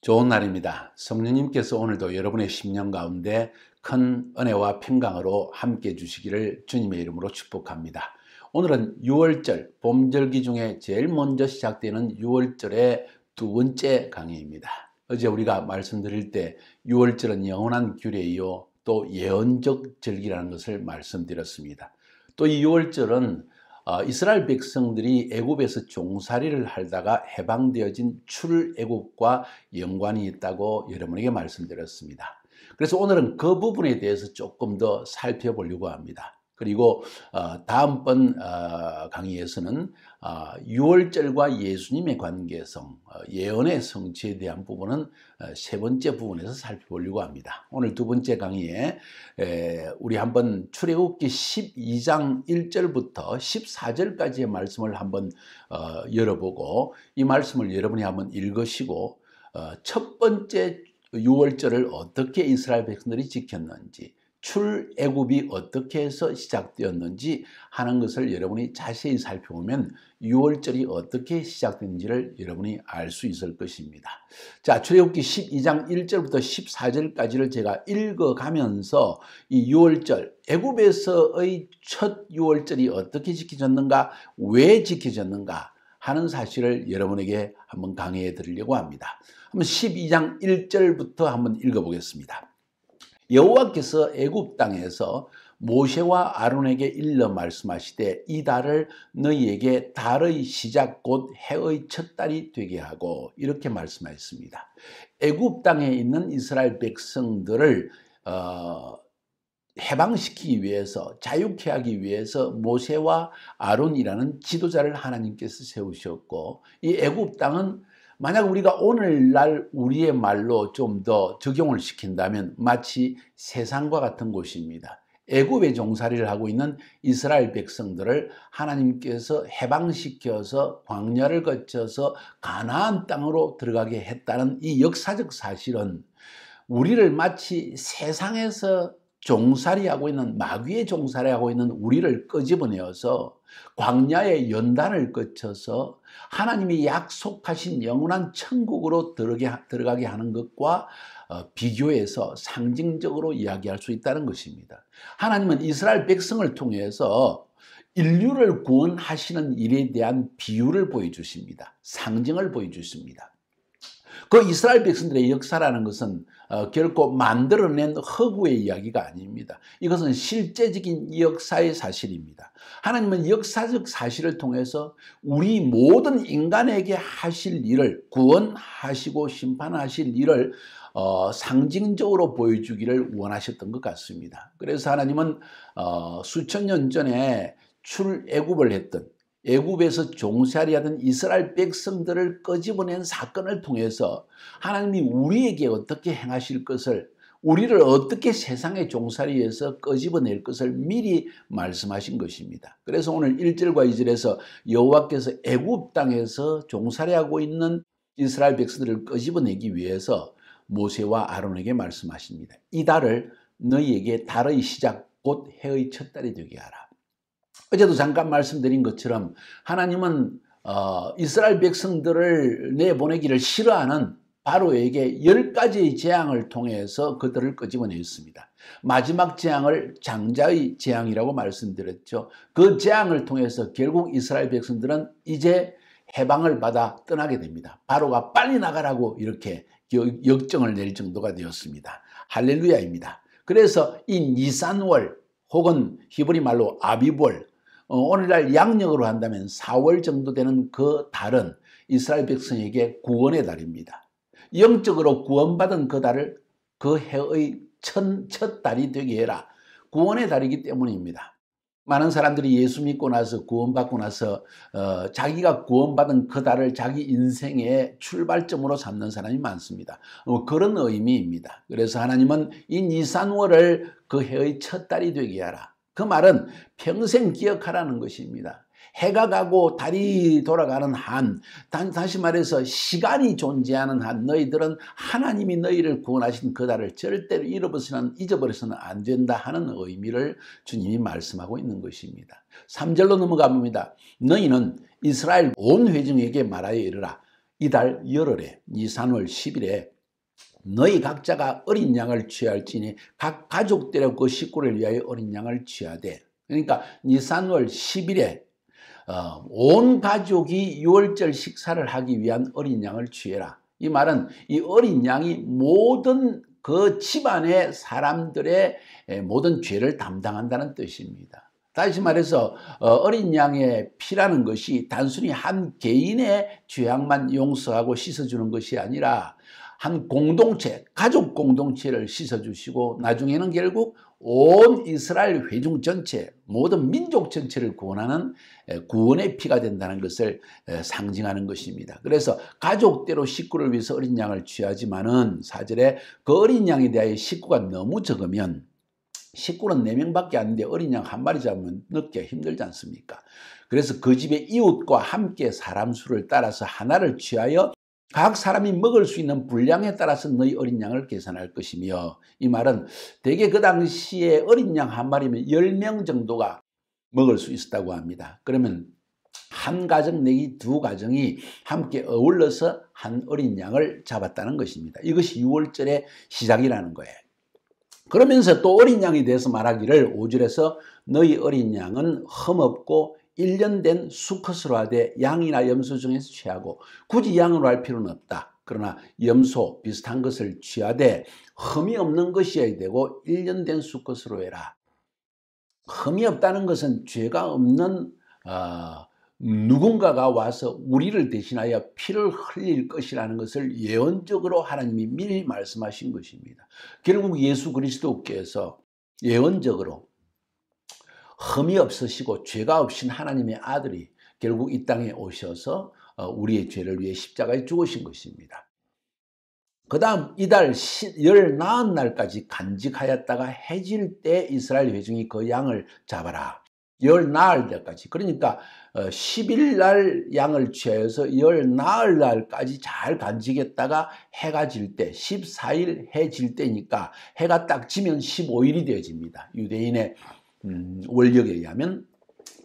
좋은 날입니다. 성령님께서 오늘도 여러분의 심령 가운데 큰 은혜와 평강으로 함께 주시기를 주님의 이름으로 축복합니다. 오늘은 6월절, 봄절기 중에 제일 먼저 시작되는 6월절의 두 번째 강의입니다. 어제 우리가 말씀드릴 때 6월절은 영원한 규례이요 또 예언적 절기라는 것을 말씀드렸습니다. 또 이 6월절은 이스라엘 백성들이 애굽에서 종살이를 하다가 해방되어진 출애굽과 연관이 있다고 여러분에게 말씀드렸습니다. 그래서 오늘은 그 부분에 대해서 조금 더 살펴보려고 합니다. 그리고 다음번 강의에서는 6월절과 예수님의 관계성, 예언의 성취에 대한 부분은 세 번째 부분에서 살펴보려고 합니다. 오늘 두 번째 강의에 우리 한번 출애굽기 12장 1절부터 14절까지의 말씀을 한번 열어보고 이 말씀을 여러분이 한번 읽으시고 첫 번째 6월절을 어떻게 이스라엘 백성들이 지켰는지, 출애굽이 어떻게 해서 시작되었는지 하는 것을 여러분이 자세히 살펴보면 6월절이 어떻게 시작된지를 여러분이 알 수 있을 것입니다. 자, 출애굽기 12장 1절부터 14절까지를 제가 읽어가면서 이 6월절, 애굽에서의 첫 6월절이 어떻게 지켜졌는가, 왜 지켜졌는가 하는 사실을 여러분에게 한번 강의해 드리려고 합니다. 한번 12장 1절부터 한번 읽어보겠습니다. 여호와께서 애굽 땅에서 모세와 아론에게 일러 말씀하시되 이 달을 너희에게 달의 시작 곧 해의 첫 달이 되게 하고 이렇게 말씀하셨습니다. 애굽 땅에 있는 이스라엘 백성들을 해방시키기 위해서, 자유케 하기 위해서 모세와 아론이라는 지도자를 하나님께서 세우셨고, 이 애굽 땅은 만약 우리가 오늘날 우리의 말로 좀 더 적용을 시킨다면 마치 세상과 같은 곳입니다. 애굽의 종살이를 하고 있는 이스라엘 백성들을 하나님께서 해방시켜서 광야를 거쳐서 가나안 땅으로 들어가게 했다는 이 역사적 사실은 우리를 마치 세상에서 종살이하고 있는, 마귀의 종살이하고 있는 우리를 끄집어내어서 광야의 연단을 거쳐서 하나님이 약속하신 영원한 천국으로 들어가게 하는 것과 비교해서 상징적으로 이야기할 수 있다는 것입니다. 하나님은 이스라엘 백성을 통해서 인류를 구원하시는 일에 대한 비유를 보여주십니다. 상징을 보여주십니다. 그 이스라엘 백성들의 역사라는 것은 결코 만들어낸 허구의 이야기가 아닙니다. 이것은 실제적인 역사의 사실입니다. 하나님은 역사적 사실을 통해서 우리 모든 인간에게 하실 일을, 구원하시고 심판하실 일을 상징적으로 보여주기를 원하셨던 것 같습니다. 그래서 하나님은 수천 년 전에 출애굽을 했던, 애굽에서 종살이하던 이스라엘 백성들을 끄집어낸 사건을 통해서 하나님이 우리에게 어떻게 행하실 것을, 우리를 어떻게 세상의 종살이에서 끄집어낼 것을 미리 말씀하신 것입니다. 그래서 오늘 1절과 2절에서 여호와께서 애굽 땅에서 종살이하고 있는 이스라엘 백성들을 끄집어내기 위해서 모세와 아론에게 말씀하십니다. 이 달을 너희에게 달의 시작 곧 해의 첫 달이 되게 하라. 어제도 잠깐 말씀드린 것처럼 하나님은 이스라엘 백성들을 내보내기를 싫어하는 바로에게 10가지의 재앙을 통해서 그들을 끄집어냈습니다. 마지막 재앙을 장자의 재앙이라고 말씀드렸죠. 그 재앙을 통해서 결국 이스라엘 백성들은 이제 해방을 받아 떠나게 됩니다. 바로가 빨리 나가라고 이렇게 역정을 내릴 정도가 되었습니다. 할렐루야입니다. 그래서 이 니산월 혹은 히브리 말로 아비월, 오늘날 양력으로 한다면 4월 정도 되는 그 달은 이스라엘 백성에게 구원의 달입니다. 영적으로 구원받은 그 달을 그 해의 첫 달이 되게 해라. 구원의 달이기 때문입니다. 많은 사람들이 예수 믿고 나서, 구원받고 나서 자기가 구원받은 그 달을 자기 인생의 출발점으로 삼는 사람이 많습니다. 그런 의미입니다. 그래서 하나님은 이 니산월을 그 해의 첫 달이 되게 하라. 그 말은 평생 기억하라는 것입니다. 해가 가고 달이 돌아가는 한, 다시 말해서 시간이 존재하는 한 너희들은 하나님이 너희를 구원하신 그 달을 절대로 잊어버려서는 안 된다 하는 의미를 주님이 말씀하고 있는 것입니다. 3절로 넘어가 봅니다. 너희는 이스라엘 온 회중에게 말하여 이르라. 이달 열흘에 니산월 10일에 너희 각자가 어린 양을 취할지니 각 가족들의 그 식구를 위하여 어린 양을 취하되. 그러니까 니산월 10일에 온 가족이 유월절 식사를 하기 위한 어린 양을 취해라. 이 말은 이 어린 양이 모든 그 집안의 사람들의 모든 죄를 담당한다는 뜻입니다. 다시 말해서 어린 양의 피라는 것이 단순히 한 개인의 죄악만 용서하고 씻어주는 것이 아니라 한 공동체, 가족 공동체를 씻어주시고 나중에는 결국 온 이스라엘 회중 전체, 모든 민족 전체를 구원하는 구원의 피가 된다는 것을 상징하는 것입니다. 그래서 가족대로 식구를 위해서 어린 양을 취하지만은 4절에 그 어린 양에 대하여 식구가 너무 적으면, 식구는 4명밖에 안 되는데 어린 양 한 마리 잡으면 넣기가 힘들지 않습니까? 그래서 그 집의 이웃과 함께 사람 수를 따라서 하나를 취하여 각 사람이 먹을 수 있는 분량에 따라서 너희 어린 양을 계산할 것이며, 이 말은 대개 그 당시에 어린 양 한 마리면 10명 정도가 먹을 수 있었다고 합니다. 그러면 한 가정 내지 두 가정이 함께 어울러서 한 어린 양을 잡았다는 것입니다. 이것이 유월절의 시작이라는 거예요. 그러면서 또 어린 양에 대해서 말하기를 5절에서 너희 어린 양은 흠없고 1년 된 수컷으로 하되 양이나 염소 중에서 취하고, 굳이 양으로 할 필요는 없다. 그러나 염소 비슷한 것을 취하되 흠이 없는 것이어야 되고 1년 된 수컷으로 해라. 흠이 없다는 것은 죄가 없는 누군가가 와서 우리를 대신하여 피를 흘릴 것이라는 것을 예언적으로 하나님이 미리 말씀하신 것입니다. 결국 예수 그리스도께서 예언적으로 흠이 없으시고 죄가 없신 하나님의 아들이 결국 이 땅에 오셔서 우리의 죄를 위해 십자가에 죽으신 것입니다. 그 다음 이달 열 나흔 날까지 간직하였다가 해질 때 이스라엘 회중이 그 양을 잡아라. 열 나흘 때까지. 그러니까 10일 날 양을 취하여서 열 나흘 날까지 잘 간직했다가 해가 질 때, 14일 해 질 때니까 해가 딱 지면 15일이 되어집니다. 유대인의 원력에 의하면.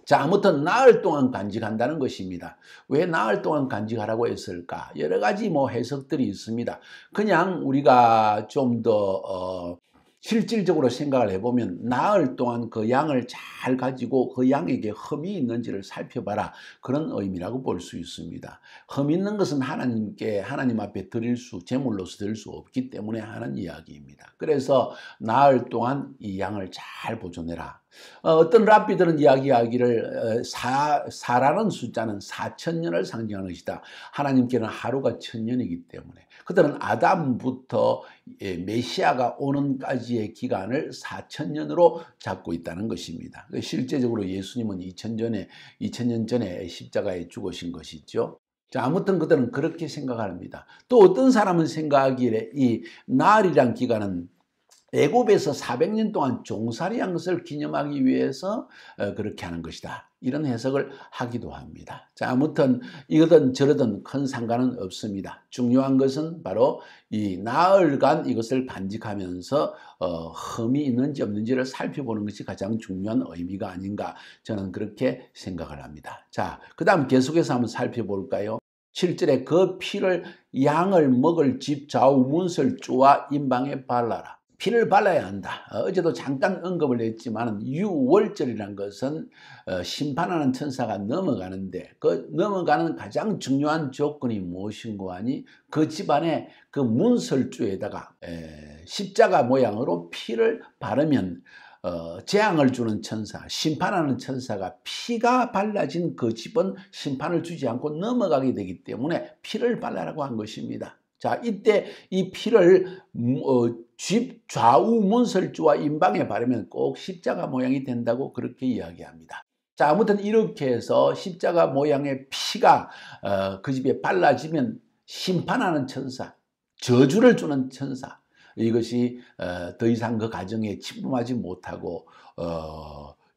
자, 아무튼 나흘 동안 간직한다는 것입니다. 왜 나흘 동안 간직하라고 했을까? 여러 가지 해석들이 있습니다. 그냥 우리가 좀 더 실질적으로 생각을 해보면 나흘 동안 그 양을 잘 가지고 그 양에게 흠이 있는지를 살펴봐라, 그런 의미라고 볼 수 있습니다. 흠 있는 것은 하나님 앞에 제물로서 드릴 수 없기 때문에 하는 이야기입니다. 그래서 나흘 동안 이 양을 잘 보존해라. 어떤 랍비들은 이야기하기를 사라는 숫자는 4000년을 상징하는 것이다. 하나님께는 하루가 1000년이기 때문에 그들은 아담부터 메시아가 오는까지의 기간을 4000년으로 잡고 있다는 것입니다. 실제적으로 예수님은 2000년 전에 십자가에 죽으신 것이죠. 자, 아무튼 그들은 그렇게 생각합니다. 또 어떤 사람은 생각하기에 이 나흘이란 기간은 애굽에서 400년 동안 종살이한 것을 기념하기 위해서 그렇게 하는 것이다, 이런 해석을 하기도 합니다. 자, 아무튼 이거든 저러든 큰 상관은 없습니다. 중요한 것은 바로 이 나흘간 이것을 간직하면서 흠이 있는지 없는지를 살펴보는 것이 가장 중요한 의미가 아닌가, 저는 그렇게 생각을 합니다. 자, 그 다음 계속해서 한번 살펴볼까요? 7절에 그 피를 양을 먹을 집 좌우문설주와 임방에 발라라. 피를 발라야 한다. 어제도 잠깐 언급을 했지만 유월절이라는 것은 심판하는 천사가 넘어가는데, 그 넘어가는 가장 중요한 조건이 무엇인고 하니 그 집안의 그 문설주에다가 십자가 모양으로 피를 바르면 재앙을 주는 천사, 심판하는 천사가 피가 발라진 그 집은 심판을 주지 않고 넘어가게 되기 때문에 피를 발라라고 한 것입니다. 자, 이때 이 피를 집 좌우 문설주와 임방에 바르면 꼭 십자가 모양이 된다고 그렇게 이야기합니다. 자, 아무튼 이렇게 해서 십자가 모양의 피가 그 집에 발라지면 심판하는 천사, 저주를 주는 천사, 이것이 더 이상 그 가정에 침범하지 못하고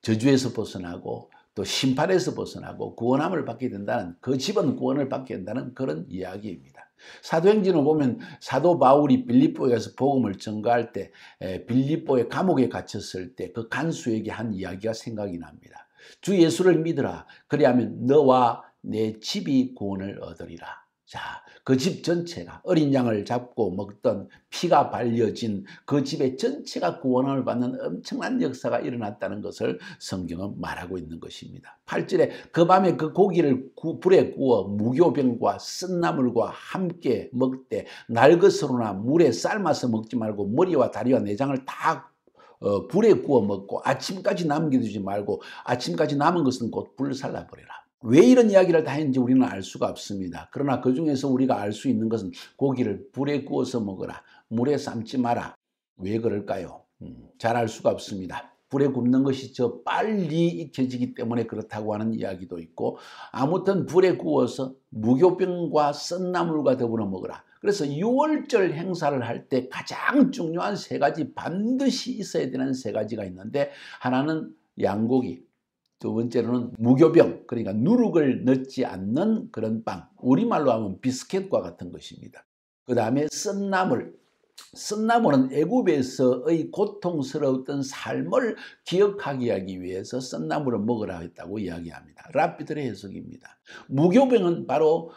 저주에서 벗어나고 또 심판에서 벗어나고 구원함을 받게 된다는, 그 집은 구원을 받게 된다는 그런 이야기입니다. 사도행전을 보면 사도 바울이 빌립보에 가서 복음을 전가할 때 빌립보의 감옥에 갇혔을 때 그 간수에게 한 이야기가 생각이 납니다. 주 예수를 믿으라, 그리하면 너와 내 집이 구원을 얻으리라. 자, 그 집 전체가 어린 양을 잡고 먹던 피가 발려진 그 집의 전체가 구원을 받는 엄청난 역사가 일어났다는 것을 성경은 말하고 있는 것입니다. 8절에 그 밤에 그 고기를 불에 구워 무교병과 쓴나물과 함께 먹되 날것으로나 물에 삶아서 먹지 말고 머리와 다리와 내장을 다 불에 구워 먹고 아침까지 남겨두지 말고 아침까지 남은 것은 곧 불살라 버려라. 왜 이런 이야기를 다 했는지 우리는 알 수가 없습니다. 그러나 그 중에서 우리가 알 수 있는 것은 고기를 불에 구워서 먹어라. 물에 삶지 마라. 왜 그럴까요? 잘 알 수가 없습니다. 불에 굽는 것이 저 빨리 익혀지기 때문에 그렇다고 하는 이야기도 있고 아무튼 불에 구워서 무교병과 썬나물과 더불어 먹어라. 그래서 6월절 행사를 할 때 가장 중요한 세 가지 반드시 있어야 되는 세 가지가 있는데 하나는 양고기, 두 번째로는 무교병, 그러니까 누룩을 넣지 않는 그런 빵, 우리말로 하면 비스켓과 같은 것입니다. 그 다음에 썬나물, 썬나물은 애굽에서의 고통스러웠던 삶을 기억하게 하기 위해서 썬나물을 먹으라 했다고 이야기합니다. 랍비들의 해석입니다. 무교병은 바로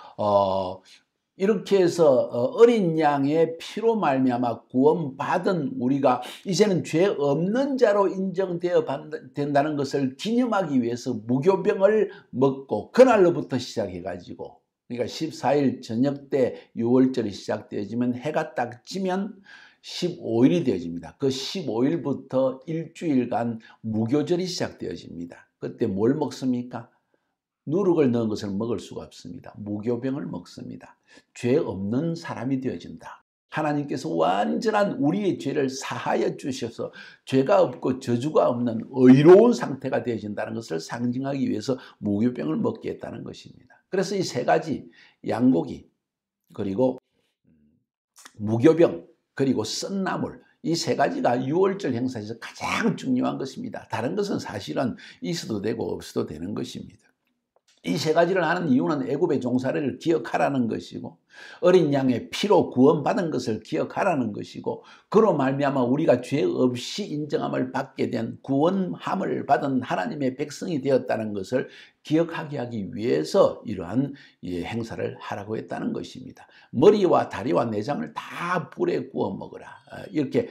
이렇게 해서 어린 양의 피로 말미암아 구원받은 우리가 이제는 죄 없는 자로 인정되어 된다는 것을 기념하기 위해서 무교병을 먹고 그날로부터 시작해가지고 그러니까 14일 저녁 때 6월절이 시작되어지면 해가 딱 지면 15일이 되어집니다. 그 15일부터 일주일간 무교절이 시작되어집니다. 그때 뭘 먹습니까? 누룩을 넣은 것을 먹을 수가 없습니다. 무교병을 먹습니다. 죄 없는 사람이 되어진다. 하나님께서 완전한 우리의 죄를 사하여 주셔서 죄가 없고 저주가 없는 의로운 상태가 되어진다는 것을 상징하기 위해서 무교병을 먹게 했다는 것입니다. 그래서 이 세 가지 양고기 그리고 무교병 그리고 썬나물 이 세 가지가 6월절 행사에서 가장 중요한 것입니다. 다른 것은 사실은 있어도 되고 없어도 되는 것입니다. 이 세 가지를 하는 이유는 애굽의 종살이를 기억하라는 것이고 어린 양의 피로 구원받은 것을 기억하라는 것이고 그로 말미암아 우리가 죄 없이 인정함을 받게 된 구원함을 받은 하나님의 백성이 되었다는 것을 기억하게 하기 위해서 이러한 행사를 하라고 했다는 것입니다. 머리와 다리와 내장을 다 불에 구워 먹어라. 이렇게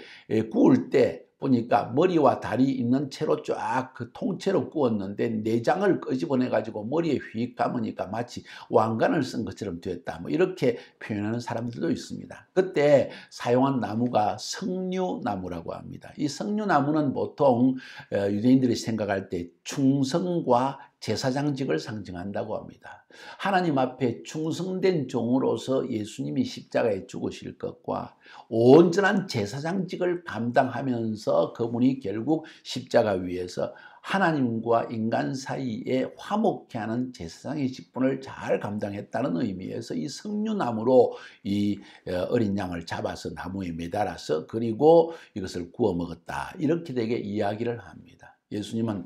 구울 때 보니까 머리와 다리 있는 채로 쫙 그 통째로 구웠는데 내장을 끄집어내 가지고 머리에 휙 감으니까 마치 왕관을 쓴 것처럼 됐다. 뭐 이렇게 표현하는 사람들도 있습니다. 그때 사용한 나무가 석류나무라고 합니다. 이 석류나무는 보통 유대인들이 생각할 때 충성과 제사장직을 상징한다고 합니다. 하나님 앞에 충성된 종으로서 예수님이 십자가에 죽으실 것과 온전한 제사장직을 감당하면서 그분이 결국 십자가 위에서 하나님과 인간 사이에 화목케 하는 제사장의 직분을 잘 감당했다는 의미에서 이 석류나무로 이 어린 양을 잡아서 나무에 매달아서 그리고 이것을 구워 먹었다. 이렇게 되게 이야기를 합니다. 예수님은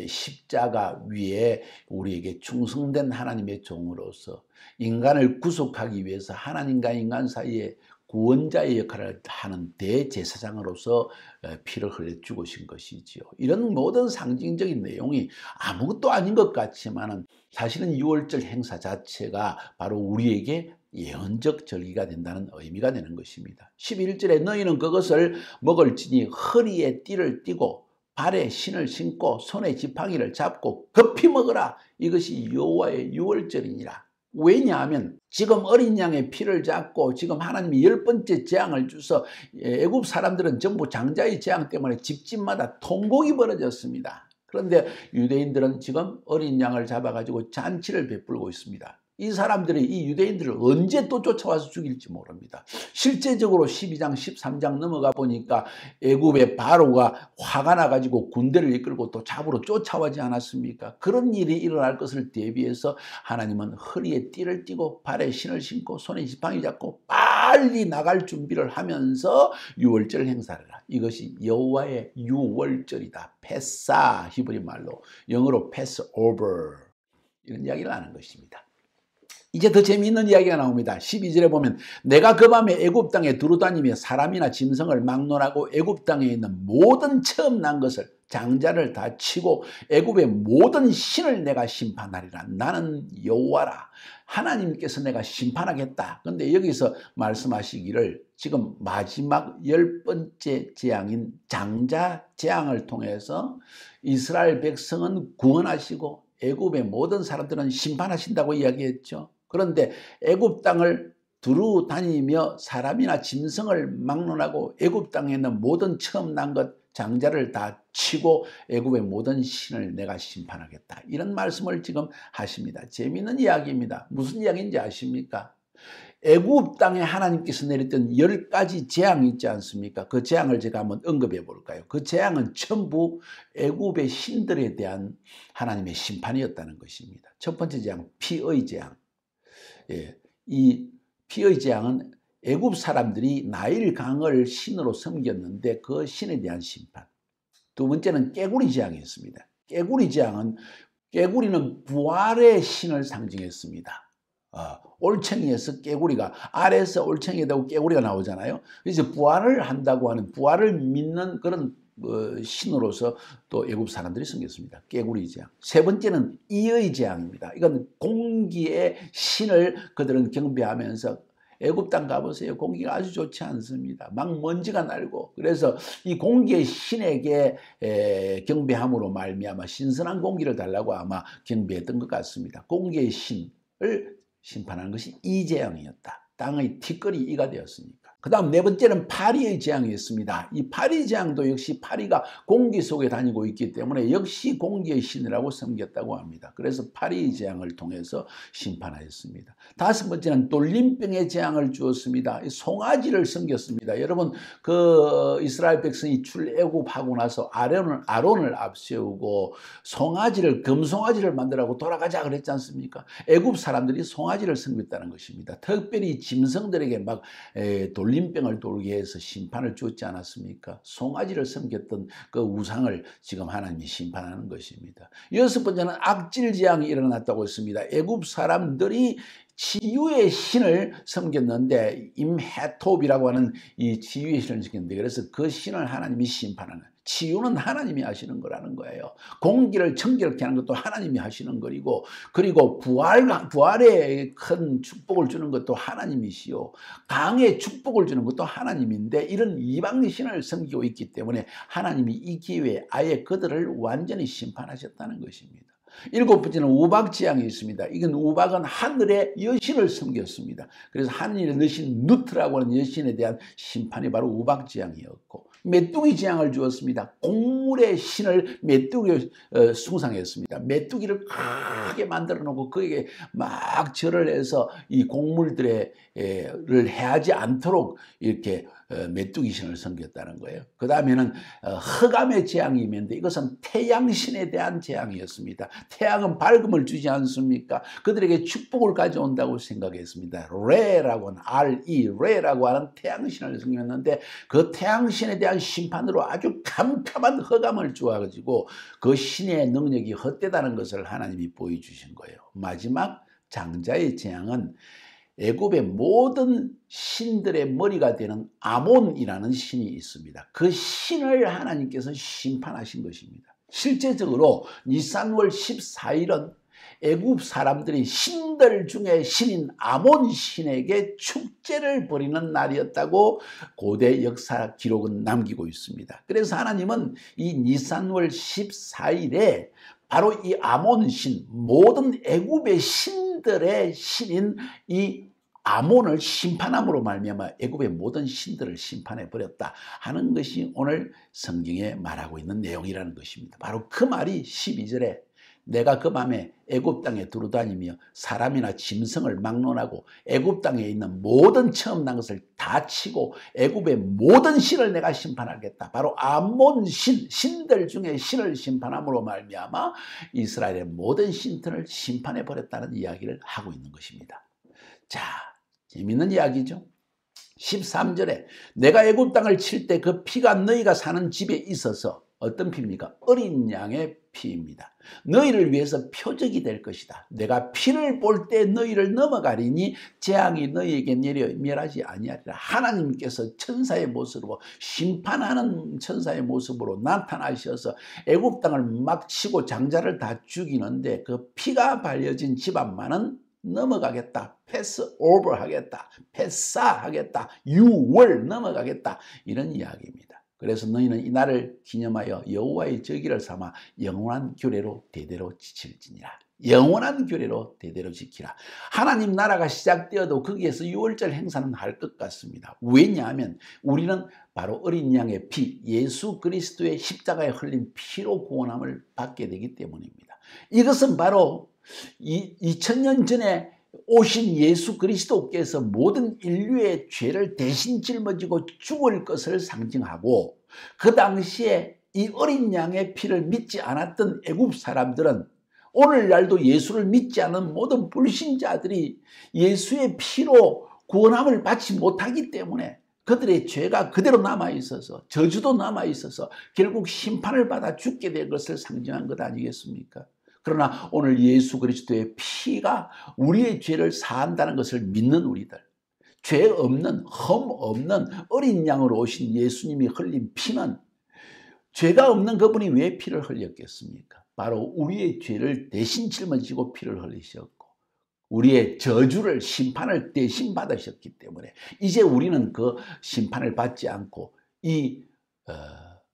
십자가 위에 우리에게 충성된 하나님의 종으로서 인간을 구속하기 위해서 하나님과 인간 사이에 구원자의 역할을 하는 대제사장으로서 피를 흘려 죽으신 것이지요. 이런 모든 상징적인 내용이 아무것도 아닌 것 같지만 사실은 6월절 행사 자체가 바로 우리에게 예언적 절기가 된다는 의미가 되는 것입니다. 11절에 너희는 그것을 먹을지니 허리에 띠를 띠고 발에 신을 신고 손에 지팡이를 잡고 급히 먹으라. 이것이 여호와의 6월절이니라. 왜냐하면 지금 어린 양의 피를 잡고 지금 하나님이 10번째 재앙을 주서 애굽 사람들은 전부 장자의 재앙 때문에 집집마다 통곡이 벌어졌습니다. 그런데 유대인들은 지금 어린 양을 잡아가지고 잔치를 베풀고 있습니다. 이 사람들이 이 유대인들을 언제 또 쫓아와서 죽일지 모릅니다. 실제적으로 12장 13장 넘어가 보니까 애굽의 바로가 화가 나가지고 군대를 이끌고 또 잡으러 쫓아오지 않았습니까? 그런 일이 일어날 것을 대비해서 하나님은 허리에 띠를 띠고 발에 신을 신고 손에 지팡이 잡고 빨리 나갈 준비를 하면서 6월절 행사를 하라. 이것이 여호와의 6월절이다. 패사 히브리 말로 영어로 패스오버 이런 이야기를 하는 것입니다. 이제 더 재미있는 이야기가 나옵니다. 12절에 보면 내가 그 밤에 애굽 땅에 두루다니며 사람이나 짐승을 막론하고 애굽 땅에 있는 모든 처음 난 것을 장자를 다 치고 애굽의 모든 신을 내가 심판하리라. 나는 여호와라. 하나님께서 내가 심판하겠다. 그런데 여기서 말씀하시기를 지금 마지막 10번째 재앙인 장자 재앙을 통해서 이스라엘 백성은 구원하시고 애굽의 모든 사람들은 심판하신다고 이야기했죠. 그런데 애굽 땅을 두루 다니며 사람이나 짐승을 막론하고 애굽 땅에 있는 모든 처음 난 것 장자를 다 치고 애굽의 모든 신을 내가 심판하겠다. 이런 말씀을 지금 하십니다. 재미있는 이야기입니다. 무슨 이야기인지 아십니까? 애굽 땅에 하나님께서 내렸던 10가지 재앙이 있지 않습니까? 그 재앙을 제가 한번 언급해 볼까요? 그 재앙은 전부 애굽의 신들에 대한 하나님의 심판이었다는 것입니다. 첫 번째 재앙, 피의 재앙. 예, 이 피의 재앙은 애굽 사람들이 나일 강을 신으로 섬겼는데 그 신에 대한 심판. 두 번째는 깨구리 재앙이었습니다. 깨구리 재앙은 깨구리는 부활의 신을 상징했습니다. 올챙이에서 깨구리가 아래에서 올챙이가 되고 깨구리가 나오잖아요. 그래서 부활을 한다고 하는 부활을 믿는 그런 신으로서 또 애굽 사람들이 섬겼습니다. 깨구리 재앙. 세 번째는 이의 재앙입니다. 이건 공기의 신을 그들은 경배하면서 애굽 땅 가보세요. 공기가 아주 좋지 않습니다. 막 먼지가 날고 그래서 이 공기의 신에게 경배함으로 말미암아 신선한 공기를 달라고 아마 경배했던 것 같습니다. 공기의 신을 심판하는 것이 이 재앙이었다. 땅의 티끌이 이가 되었으니까. 그 다음 네 번째는 파리의 재앙이었습니다. 이 파리 재앙도 역시 파리가 공기 속에 다니고 있기 때문에 역시 공기의 신이라고 섬겼다고 합니다. 그래서 파리의 재앙을 통해서 심판하였습니다. 다섯 번째는 돌림병의 재앙을 주었습니다. 송아지를 섬겼습니다. 여러분 그 이스라엘 백성이 출애굽하고 나서 아론을 앞세우고 송아지를 금송아지를 만들라고 돌아가자 그랬지 않습니까? 애굽 사람들이 송아지를 섬겼다는 것입니다. 특별히 짐승들에게 막 돌림병을 돌게 해서 심판을 주었지 않았습니까? 송아지를 섬겼던 그 우상을 지금 하나님이 심판하는 것입니다. 여섯 번째는 악질 재앙이 일어났다고 했습니다. 애굽 사람들이 치유의 신을 섬겼는데 임헤톱이라고 하는 이 치유의 신을 섬겼는데 그래서 그 신을 하나님이 심판하는 치유는 하나님이 하시는 거라는 거예요. 공기를 청결케 하는 것도 하나님이 하시는 거리고 그리고 부활에 큰 축복을 주는 것도 하나님이시요. 강에 축복을 주는 것도 하나님인데 이런 이방 신을 섬기고 있기 때문에 하나님이 이 기회에 아예 그들을 완전히 심판하셨다는 것입니다. 일곱 번째는 우박 재앙이 있습니다. 이건 우박은 하늘의 여신을 섬겼습니다. 그래서 하늘의 여신 누트라고 하는 여신에 대한 심판이 바로 우박 재앙이었고 메뚜기 재앙을 주었습니다. 곡물의 신을 메뚜기 숭상했습니다. 메뚜기를 크게 만들어 놓고 그에게 막 절을 해서 이 곡물들을 해하지 않도록 이렇게 메뚜기 신을 섬겼다는 거예요. 그 다음에는 흑암의 재앙이 있는데 이것은 태양신에 대한 재앙이었습니다. 태양은 밝음을 주지 않습니까? 그들에게 축복을 가져온다고 생각했습니다. 레라고 하는 레라고 하는 태양신을 섬겼는데 그 태양신에 대한 심판으로 아주 캄캄한 흑암을 주어가지고 그 신의 능력이 헛되다는 것을 하나님이 보여주신 거예요. 마지막 장자의 재앙은 애굽의 모든 신들의 머리가 되는 아몬이라는 신이 있습니다. 그 신을 하나님께서 심판하신 것입니다. 실제적으로 니산월 14일은 애굽 사람들이 신들 중에 신인 아몬 신에게 축제를 벌이는 날이었다고 고대 역사 기록은 남기고 있습니다. 그래서 하나님은 이 니산월 14일에 바로 이 아몬 신, 모든 애굽의 신들의 신인 이 아몬을 심판함으로 말미암아 애굽의 모든 신들을 심판해 버렸다 하는 것이 오늘 성경에 말하고 있는 내용이라는 것입니다. 바로 그 말이 12절에 내가 그 밤에 애굽 땅에 두루다니며 사람이나 짐승을 막론하고 애굽 땅에 있는 모든 처음 난 것을 다 치고 애굽의 모든 신을 내가 심판하겠다. 바로 아몬 신들 중에 신을 심판함으로 말미암아 이스라엘의 모든 신들을 심판해 버렸다는 이야기를 하고 있는 것입니다. 자, 재밌는 이야기죠. 13절에 내가 애굽 땅을 칠 때 그 피가 너희가 사는 집에 있어서 어떤 피입니까? 어린 양의 피입니다. 너희를 위해서 표적이 될 것이다. 내가 피를 볼 때 너희를 넘어가리니 재앙이 너희에게 내려 멸하지 아니하리라. 하나님께서 천사의 모습으로 심판하는 천사의 모습으로 나타나셔서 애굽 땅을 막 치고 장자를 다 죽이는데 그 피가 발려진 집안만은 넘어가겠다. 패스 오버 하겠다. 패스하겠다. 유월 넘어가겠다. 이런 이야기입니다. 그래서 너희는 이 날을 기념하여 여호와의 저기를 삼아 영원한 규례로 대대로 지킬지니라. 영원한 규례로 대대로 지키라. 하나님 나라가 시작되어도 거기에서 유월절 행사는 할 것 같습니다. 왜냐하면 우리는 바로 어린 양의 피, 예수 그리스도의 십자가에 흘린 피로 구원함을 받게 되기 때문입니다. 이것은 바로 2000년 전에 오신 예수 그리스도께서 모든 인류의 죄를 대신 짊어지고 죽을 것을 상징하고, 그 당시에 이 어린 양의 피를 믿지 않았던 애굽 사람들은 오늘날도 예수를 믿지 않은 모든 불신자들이 예수의 피로 구원함을 받지 못하기 때문에 그들의 죄가 그대로 남아있어서, 저주도 남아있어서 결국 심판을 받아 죽게 될 것을 상징한 것 아니겠습니까? 그러나 오늘 예수 그리스도의 피가 우리의 죄를 사한다는 것을 믿는 우리들, 죄 없는, 흠 없는 어린 양으로 오신 예수님이 흘린 피는, 죄가 없는 그분이 왜 피를 흘렸겠습니까? 바로 우리의 죄를 대신 짊어지고 피를 흘리셨고, 우리의 저주를, 심판을 대신 받으셨기 때문에 이제 우리는 그 심판을 받지 않고 이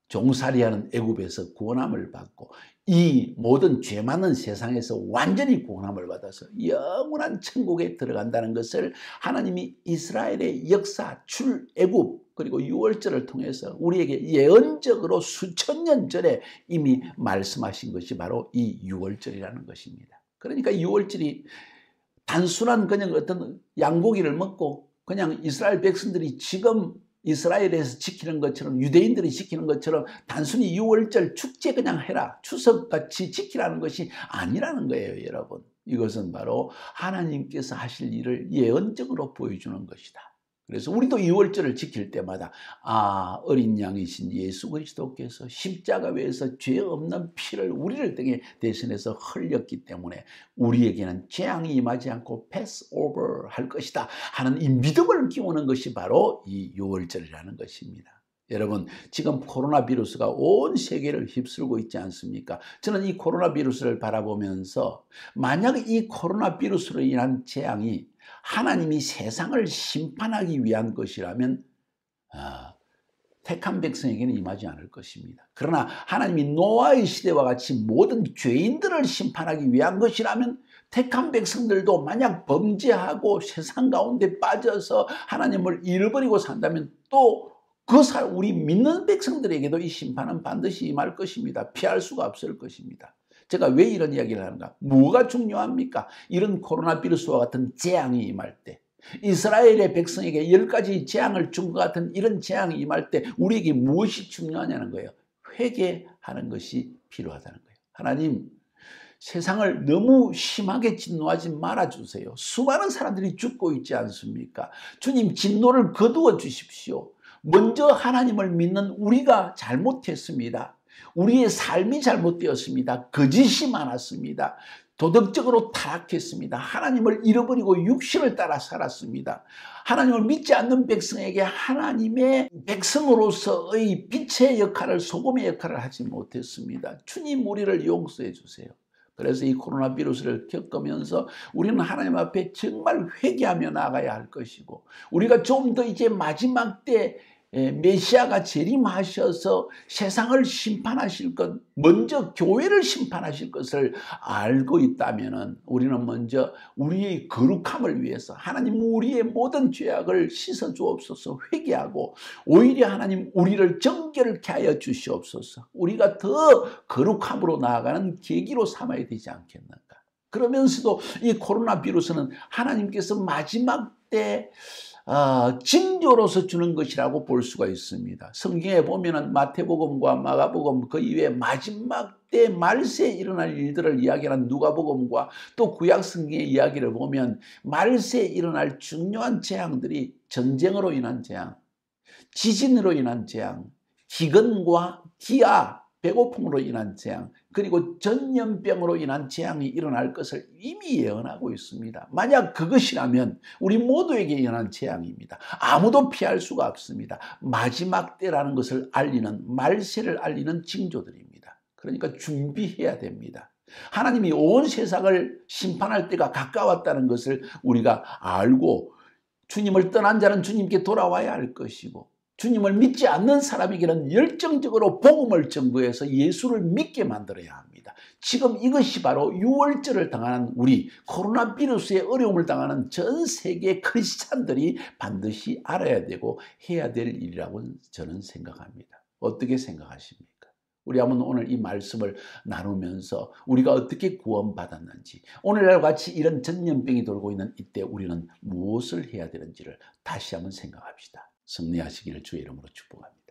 종살이하는 애굽에서 구원함을 받고 이 모든 죄 많은 세상에서 완전히 구원함을 받아서 영원한 천국에 들어간다는 것을 하나님이 이스라엘의 역사, 출애굽 그리고 유월절을 통해서 우리에게 예언적으로 수천 년 전에 이미 말씀하신 것이 바로 이 유월절이라는 것입니다. 그러니까 유월절이 단순한 그냥 어떤 양고기를 먹고 그냥 이스라엘 백성들이 지금 이스라엘에서 지키는 것처럼, 유대인들이 지키는 것처럼 단순히 유월절 축제 그냥 해라, 추석같이 지키라는 것이 아니라는 거예요, 여러분. 이것은 바로 하나님께서 하실 일을 예언적으로 보여주는 것이다. 그래서 우리도 유월절을 지킬 때마다 어린 양이신 예수 그리스도께서 십자가 위에서 죄 없는 피를 우리를 등에 대신해서 흘렸기 때문에 우리에게는 재앙이 임하지 않고 패스 오버 할 것이다 하는 이 믿음을 키우는 것이 바로 이 유월절이라는 것입니다. 여러분, 지금 코로나 바이러스가 온 세계를 휩쓸고 있지 않습니까? 저는 이 코로나 바이러스를 바라보면서 만약 이 코로나 바이러스로 인한 재앙이 하나님이 세상을 심판하기 위한 것이라면 택한 백성에게는 임하지 않을 것입니다. 그러나 하나님이 노아의 시대와 같이 모든 죄인들을 심판하기 위한 것이라면 택한 백성들도 만약 범죄하고 세상 가운데 빠져서 하나님을 잃어버리고 산다면 또 우리 믿는 백성들에게도 이 심판은 반드시 임할 것입니다. 피할 수가 없을 것입니다. 제가 왜 이런 이야기를 하는가? 뭐가 중요합니까? 이런 코로나 바이러스와 같은 재앙이 임할 때, 이스라엘의 백성에게 10가지 재앙을 준 것 같은 이런 재앙이 임할 때 우리에게 무엇이 중요하냐는 거예요. 회개하는 것이 필요하다는 거예요. 하나님, 세상을 너무 심하게 진노하지 말아주세요. 수많은 사람들이 죽고 있지 않습니까? 주님, 진노를 거두어 주십시오. 먼저 하나님을 믿는 우리가 잘못했습니다. 우리의 삶이 잘못되었습니다. 거짓이 많았습니다. 도덕적으로 타락했습니다. 하나님을 잃어버리고 육신을 따라 살았습니다. 하나님을 믿지 않는 백성에게 하나님의 백성으로서의 빛의 역할을, 소금의 역할을 하지 못했습니다. 주님, 우리를 용서해 주세요. 그래서 이 코로나 바이러스를 겪으면서 우리는 하나님 앞에 정말 회개하며 나가야 할 것이고, 우리가 좀 더 이제 마지막 때 메시아가 재림하셔서 세상을 심판하실 것, 먼저 교회를 심판하실 것을 알고 있다면 우리는 먼저 우리의 거룩함을 위해서 하나님 우리의 모든 죄악을 씻어 주옵소서, 회개하고 오히려 하나님 우리를 정결케 하여 주시옵소서, 우리가 더 거룩함으로 나아가는 계기로 삼아야 되지 않겠는가. 그러면서도 이 코로나 바이러스는 하나님께서 마지막 때 징조로서 주는 것이라고 볼 수가 있습니다. 성경에 보면은 마태복음과 마가복음 그 이외에 마지막 때 말세에 일어날 일들을 이야기하는 누가복음과 또 구약 성경의 이야기를 보면 말세에 일어날 중요한 재앙들이 전쟁으로 인한 재앙, 지진으로 인한 재앙, 기근과 기아, 배고픔으로 인한 재앙, 그리고 전염병으로 인한 재앙이 일어날 것을 이미 예언하고 있습니다. 만약 그것이라면 우리 모두에게 일어난 재앙입니다. 아무도 피할 수가 없습니다. 마지막 때라는 것을 알리는, 말세를 알리는 징조들입니다. 그러니까 준비해야 됩니다. 하나님이 온 세상을 심판할 때가 가까웠다는 것을 우리가 알고, 주님을 떠난 자는 주님께 돌아와야 할 것이고, 주님을 믿지 않는 사람에게는 열정적으로 복음을 전거해서 예수를 믿게 만들어야 합니다. 지금 이것이 바로 유월절을 당하는 우리, 코로나 바이러스의 어려움을 당하는 전 세계 크리스찬들이 반드시 알아야 되고 해야 될 일이라고 저는 생각합니다. 어떻게 생각하십니까? 우리 한번 오늘 이 말씀을 나누면서 우리가 어떻게 구원받았는지, 오늘날 같이 이런 전염병이 돌고 있는 이때 우리는 무엇을 해야 되는지를 다시 한번 생각합시다. 승리하시기를 주의 이름으로 축복합니다.